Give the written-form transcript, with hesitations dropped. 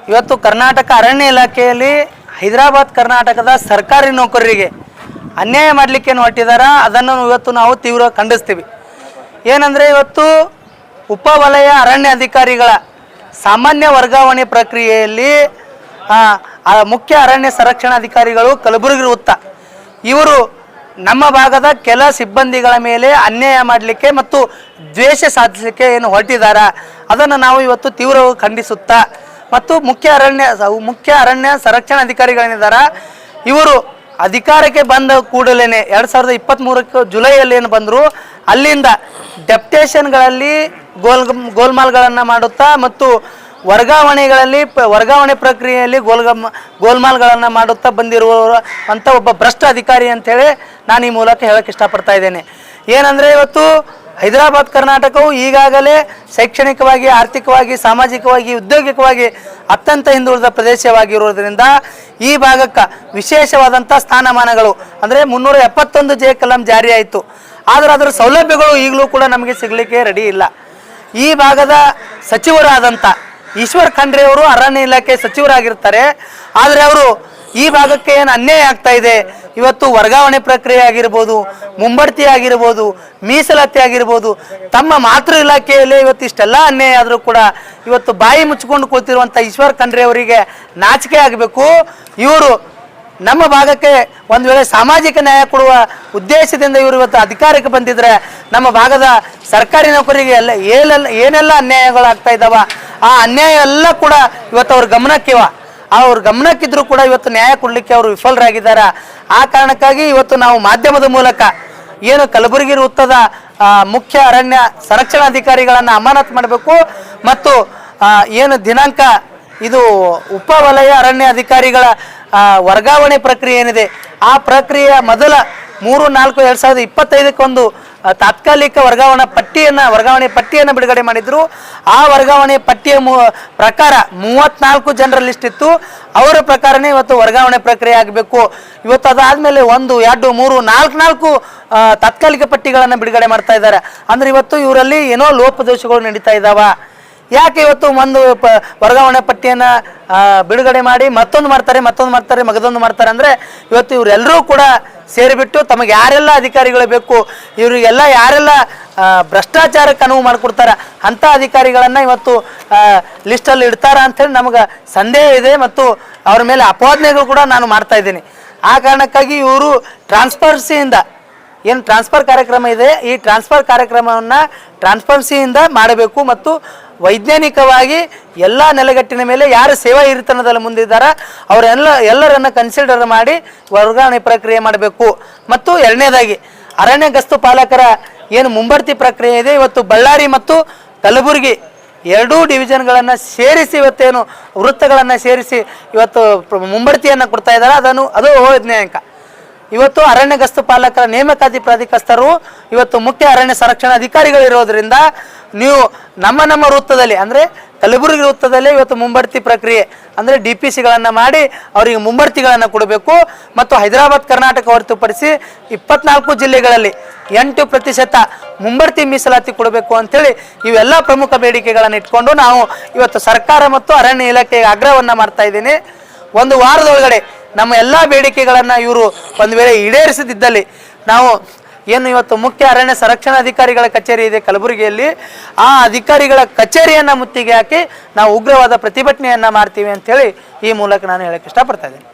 ಇವತ್ತು ಕರ್ನಾಟಕ ಅರಣ್ಯ ಇಲಾಖೆಯಲ್ಲಿ ಹೈದರಾಬಾದ್ ಕರ್ನಾಟಕದ ಸರ್ಕಾರಿ ನೌಕರರಿಗೆ ಅನ್ಯಾಯ ಮಾಡಲಿಕ್ಕೆ ಏನು ಹೊರಟಿದಾರ ಅದನ್ನು ಇವತ್ತು ನಾವು ತೀವ್ರ ಖಂಡಿಸ್ತೀವಿ. ಏನಂದರೆ ಇವತ್ತು ಉಪವಲಯ ಅರಣ್ಯ ಅಧಿಕಾರಿಗಳ ಸಾಮಾನ್ಯ ವರ್ಗಾವಣೆ ಪ್ರಕ್ರಿಯೆಯಲ್ಲಿ ಮುಖ್ಯ ಅರಣ್ಯ ಸಂರಕ್ಷಣಾಧಿಕಾರಿಗಳು ಕಲಬುರಗಿ ವೃತ್ತ ಇವರು ನಮ್ಮ ಭಾಗದ ಕೆಲ ಸಿಬ್ಬಂದಿಗಳ ಮೇಲೆ ಅನ್ಯಾಯ ಮಾಡಲಿಕ್ಕೆ ಮತ್ತು ದ್ವೇಷ ಸಾಧಿಸಲಿಕ್ಕೆ ಏನು ಹೊರಟಿದ್ದಾರೆ ಅದನ್ನು ನಾವು ಇವತ್ತು ತೀವ್ರವಾಗಿ ಖಂಡಿಸುತ್ತಾ ಮತ್ತು ಮುಖ್ಯ ಅರಣ್ಯ ಸಂರಕ್ಷಣಾಧಿಕಾರಿಗಳೇನಿದ್ದಾರೆ ಇವರು ಅಧಿಕಾರಕ್ಕೆ ಬಂದ ಕೂಡಲೇ 2023 ಜುಲೈಯಲ್ಲಿ ಏನು ಬಂದರು ಅಲ್ಲಿಂದ ಡೆಪ್ಟೇಷನ್ಗಳಲ್ಲಿ ಗೋಲ್ಮಾಲ್ಗಳನ್ನು ಮಾಡುತ್ತಾ ಮತ್ತು ವರ್ಗಾವಣೆ ಪ್ರಕ್ರಿಯೆಯಲ್ಲಿ ಗೋಲ್ಮಾಲ್ಗಳನ್ನು ಮಾಡುತ್ತಾ ಬಂದಿರುವ ಅಂಥ ಒಬ್ಬ ಭ್ರಷ್ಟ ಅಧಿಕಾರಿ ಅಂಥೇಳಿ ನಾನು ಈ ಮೂಲಕ ಹೇಳೋಕ್ಕೆ ಇಷ್ಟಪಡ್ತಾ ಇದ್ದೇನೆ. ಏನಂದರೆ ಇವತ್ತು ಹೈದರಾಬಾದ್ ಕರ್ನಾಟಕವು ಈಗಾಗಲೇ ಶೈಕ್ಷಣಿಕವಾಗಿ, ಆರ್ಥಿಕವಾಗಿ, ಸಾಮಾಜಿಕವಾಗಿ, ಉದ್ಯೋಗಿಕವಾಗಿ ಅತ್ಯಂತ ಹಿಂದುಳಿದ ಪ್ರದೇಶವಾಗಿರುವುದರಿಂದ ಈ ಭಾಗಕ್ಕೆ ವಿಶೇಷವಾದಂಥ ಸ್ಥಾನಮಾನಗಳು ಅಂದರೆ 371 ಜೆ ಕಲಂ ಜಾರಿ ಆಯಿತು. ಆದರೆ ಅದರ ಸೌಲಭ್ಯಗಳು ಈಗಲೂ ಕೂಡ ನಮಗೆ ಸಿಗಲಿಕ್ಕೆ ರೆಡಿ ಇಲ್ಲ. ಈ ಭಾಗದ ಸಚಿವರಾದಂಥ ಈಶ್ವರ್ ಖಂಡ್ರೆ ಅವರು ಅರಣ್ಯ ಇಲಾಖೆ ಸಚಿವರಾಗಿರ್ತಾರೆ. ಆದರೆ ಅವರು ಈ ಭಾಗಕ್ಕೆ ಏನು ಅನ್ಯಾಯ ಆಗ್ತಾ ಇದೆ, ಇವತ್ತು ವರ್ಗಾವಣೆ ಪ್ರಕ್ರಿಯೆ ಆಗಿರ್ಬೋದು, ಮುಂಬಡ್ತಿ ಆಗಿರ್ಬೋದು, ಮೀಸಲಾತಿ ಆಗಿರ್ಬೋದು, ತಮ್ಮ ಮಾತೃ ಇಲಾಖೆಯಲ್ಲಿ ಇವತ್ತು ಇಷ್ಟೆಲ್ಲ ಅನ್ಯಾಯ ಆದರೂ ಕೂಡ ಇವತ್ತು ಬಾಯಿ ಮುಚ್ಚಿಕೊಂಡು ಕೂತಿರುವಂಥ ಈಶ್ವರ್ ಖಂಡ್ರೆ ಅವರಿಗೆ ನಾಚಿಕೆ ಆಗಬೇಕು. ಇವರು ನಮ್ಮ ಭಾಗಕ್ಕೆ ಒಂದು ವೇಳೆ ಸಾಮಾಜಿಕ ನ್ಯಾಯ ಕೊಡುವ ಉದ್ದೇಶದಿಂದ ಇವರು ಇವತ್ತು ಅಧಿಕಾರಕ್ಕೆ ಬಂದಿದ್ರೆ ನಮ್ಮ ಭಾಗದ ಸರ್ಕಾರಿ ನೌಕರಿಗೆ ಏನೆಲ್ಲ ಅನ್ಯಾಯಗಳಾಗ್ತಾ ಇದ್ದಾವ ಆ ಅನ್ಯಾಯ ಎಲ್ಲ ಕೂಡ ಇವತ್ತು ಅವ್ರ ಗಮನಕ್ಕಿದ್ರೂ ಕೂಡ ಇವತ್ತು ನ್ಯಾಯ ಕೊಡಲಿಕ್ಕೆ ಅವರು ವಿಫಲರಾಗಿದ್ದಾರೆ. ಆ ಕಾರಣಕ್ಕಾಗಿ ಇವತ್ತು ನಾವು ಮಾಧ್ಯಮದ ಮೂಲಕ ಏನು ಕಲಬುರಗಿ ವೃತ್ತದ ಮುಖ್ಯ ಅರಣ್ಯ ಸಂರಕ್ಷಣಾಧಿಕಾರಿಗಳನ್ನು ಅಮಾನತು ಮಾಡಬೇಕು ಮತ್ತು ಏನು ದಿನಾಂಕ ಇದು ಉಪವಲಯ ಅರಣ್ಯ ಅಧಿಕಾರಿಗಳ ವರ್ಗಾವಣೆ ಪ್ರಕ್ರಿಯೆ ಏನಿದೆ ಆ ಪ್ರಕ್ರಿಯೆಯ ಮೊದಲ 3/4/2025 ತಾತ್ಕಾಲಿಕ ವರ್ಗಾವಣೆ ಪಟ್ಟಿಯನ್ನು ಬಿಡುಗಡೆ ಮಾಡಿದ್ರು. ಆ ವರ್ಗಾವಣೆ ಪಟ್ಟಿಯ ಪ್ರಕಾರ 34 ಜನರ ಲಿಸ್ಟ್ ಇತ್ತು. ಅವರ ಪ್ರಕಾರನೇ ಇವತ್ತು ವರ್ಗಾವಣೆ ಪ್ರಕ್ರಿಯೆ ಆಗಬೇಕು. ಇವತ್ತು ಅದಾದಮೇಲೆ 1, 2, 3, 4 ತಾತ್ಕಾಲಿಕ ಪಟ್ಟಿಗಳನ್ನು ಬಿಡುಗಡೆ ಮಾಡ್ತಾ ಇದ್ದಾರೆ. ಅಂದರೆ ಇವತ್ತು ಇವರಲ್ಲಿ ಏನೋ ಲೋಪದೋಷಗಳು ನಡೀತಾ ಇದ್ದಾವ. ಯಾಕೆ ಇವತ್ತು ಒಂದು ವರ್ಗಾವಣೆ ಪಟ್ಟಿಯನ್ನು ಬಿಡುಗಡೆ ಮಾಡಿ ಮತ್ತೊಂದು ಮಾಡ್ತಾರೆ ಮಗದೊಂದು ಮಾಡ್ತಾರೆ ಅಂದರೆ ಇವತ್ತು ಇವರೆಲ್ಲರೂ ಕೂಡ ಸೇರಿಬಿಟ್ಟು ತಮಗೆ ಯಾರೆಲ್ಲ ಅಧಿಕಾರಿಗಳು ಬೇಕು, ಇವರಿಗೆಲ್ಲ ಯಾರೆಲ್ಲ ಭ್ರಷ್ಟಾಚಾರಕ್ಕೆ ಅನುವು ಮಾಡಿಕೊಡ್ತಾರೆ ಅಂಥ ಅಧಿಕಾರಿಗಳನ್ನು ಇವತ್ತು ಲಿಸ್ಟಲ್ಲಿ ಇಡ್ತಾರ ಅಂಥೇಳಿ ನಮಗೆ ಸಂದೇಹ ಇದೆ ಮತ್ತು ಅವ್ರ ಮೇಲೆ ಅಪವಾದನೆಗಳು ಕೂಡ ನಾನು ಮಾಡ್ತಾ ಇದ್ದೀನಿ. ಆ ಕಾರಣಕ್ಕಾಗಿ ಇವರು ಟ್ರಾನ್ಸ್ಪರೆನ್ಸಿಯಿಂದ ಏನು ಟ್ರಾನ್ಸ್ಫರ್ ಕಾರ್ಯಕ್ರಮ ಇದೆ ಈ ಟ್ರಾನ್ಸ್ಫರ್ ಕಾರ್ಯಕ್ರಮವನ್ನು ಟ್ರಾನ್ಸ್ಪರೆನ್ಸಿಯಿಂದ ಮಾಡಬೇಕು ಮತ್ತು ವೈಜ್ಞಾನಿಕವಾಗಿ ಎಲ್ಲ ನೆಲೆಗಟ್ಟಿನ ಮೇಲೆ ಯಾರು ಸೇವಾ ಹಿರಿತನದಲ್ಲಿ ಮುಂದಿದ್ದಾರೆ ಎಲ್ಲರನ್ನ ಕನ್ಸಿಡರ್ ಮಾಡಿ ವರ್ಗಾವಣೆ ಪ್ರಕ್ರಿಯೆ ಮಾಡಬೇಕು. ಮತ್ತು ಎರಡನೇದಾಗಿ ಅರಣ್ಯ ಗಸ್ತು ಪಾಲಕರ ಏನು ಮುಂಬಡ್ತಿ ಪ್ರಕ್ರಿಯೆ ಇದೆ ಇವತ್ತು ಬಳ್ಳಾರಿ ಮತ್ತು ಕಲಬುರಗಿ 2 ಡಿವಿಷನ್ಗಳನ್ನು ಸೇರಿಸಿ ಇವತ್ತೇನು ವೃತ್ತಗಳನ್ನು ಸೇರಿಸಿ ಇವತ್ತು ಮುಂಬಡ್ತಿಯನ್ನು ಕೊಡ್ತಾ ಇದ್ದಾರೆ. ಅದು ವೈಜ್ಞಾನಿಕ. ಇವತ್ತು ಅರಣ್ಯ ಗಸ್ತು ಪಾಲಕರ ನೇಮಕಾತಿ ಪ್ರಾಧಿಕಾರಸ್ಥರು ಇವತ್ತು ಮುಖ್ಯ ಅರಣ್ಯ ಸಂರಕ್ಷಣಾ ಅಧಿಕಾರಿಗಳಿರೋದ್ರಿಂದ ನೀವು ನಮ್ಮ ವೃತ್ತದಲ್ಲಿ ಅಂದರೆ ಕಲಬುರಗಿ ವೃತ್ತದಲ್ಲಿ ಇವತ್ತು ಮುಂಬಡ್ತಿ ಪ್ರಕ್ರಿಯೆ ಅಂದರೆ DPCಗಳನ್ನು ಮಾಡಿ ಅವರಿಗೆ ಮುಂಬಡ್ತಿಗಳನ್ನು ಕೊಡಬೇಕು. ಮತ್ತು ಹೈದರಾಬಾದ್ ಕರ್ನಾಟಕ ಹೊರತುಪಡಿಸಿ 24 ಜಿಲ್ಲೆಗಳಲ್ಲಿ 8% ಮುಂಬಡ್ತಿ ಮೀಸಲಾತಿ ಕೊಡಬೇಕು ಅಂಥೇಳಿ ಇವೆಲ್ಲ ಪ್ರಮುಖ ಬೇಡಿಕೆಗಳನ್ನು ಇಟ್ಕೊಂಡು ನಾವು ಇವತ್ತು ಸರ್ಕಾರ ಮತ್ತು ಅರಣ್ಯ ಇಲಾಖೆಗೆ ಆಗ್ರಹವನ್ನು ಮಾಡ್ತಾ ಇದ್ದೀನಿ. 1 ವಾರದೊಳಗಡೆ ನಮ್ಮ ಎಲ್ಲ ಬೇಡಿಕೆಗಳನ್ನು ಇವರು ಒಂದು ವೇಳೆ ಈಡೇರಿಸದಿದ್ದಲ್ಲಿ ನಾವು ಏನು ಇವತ್ತು ಮುಖ್ಯ ಅರಣ್ಯ ಸಂರಕ್ಷಣಾಧಿಕಾರಿಗಳ ಕಚೇರಿ ಇದೆ ಕಲಬುರಗಿಯಲ್ಲಿ ಆ ಅಧಿಕಾರಿಗಳ ಕಚೇರಿಯನ್ನು ಮುತ್ತಿಗೆ ಹಾಕಿ ನಾವು ಉಗ್ರವಾದ ಪ್ರತಿಭಟನೆಯನ್ನು ಮಾಡ್ತೀವಿ ಅಂಥೇಳಿ ಈ ಮೂಲಕ ನಾನು ಹೇಳಕ್ಕೆ ಇಷ್ಟಪಡ್ತಾ ಇದ್ದೀನಿ.